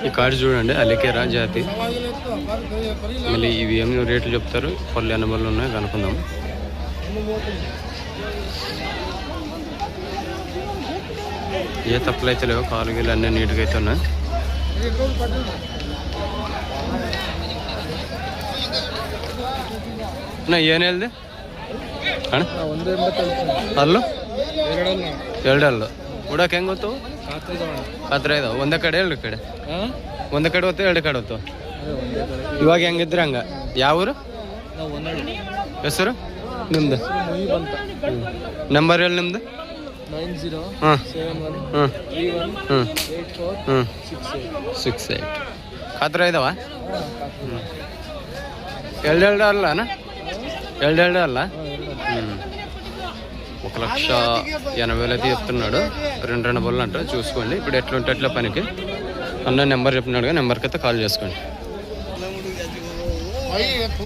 ఈ కార్డు చూడండి అలికేరా జాతి. మళ్ళీ ఇవి ఏమి రేట్లు చెప్తారు, పళ్ళు ఎనబళ్ళు ఉన్నాయి కనుక్కుందాం. ఏ తప్పులు అయితే లేవు, కాలు గీలు అన్నీ నీట్గా అయితే ఉన్నాయి. ಏನು ಹೇಳಿದೆ ಅಣ್ಣ? ಅಲ್ಲೂ 2 ಅಲ್ಲು ಉಡಕ್ಕೆ ಹೆಂಗೆ ಗೊತ್ತು? ಹತ್ರ ಇದಾವೆ. ಒಂದೇ ಕಡೆ 2 ಕಡೆ, ಒಂದೇ ಕಡೆ ಹೊತ್ತು 2 ಕಡೆ ಹೊತ್ತು. ಇವಾಗ ಹೆಂಗಿದ್ರೆ ಹಂಗ. ಯಾವ ಊರು? ಹೆಸರು ನಿಮ್ದು? ನಂಬರ್ ಹೇಳಿ ನಿಮ್ದು. 90 ಹಾಂ 71 ಹಾಂ 31 84 68 ಹತ್ರ ಇದಾವ. 2 ಅಲ್ಲ ಅಣ್ಣ, 2 అಲ್ಲ. 1,80,000 అయితే చెప్తున్నాడు. 2 బళ్ళు అంట. చూసుకోండి ఇప్పుడు ఎట్లుంటే అట్లా పనికి. అన్న నెంబర్ చెప్పినాడుగా, నెంబర్కి అయితే కాల్ చేసుకోండి.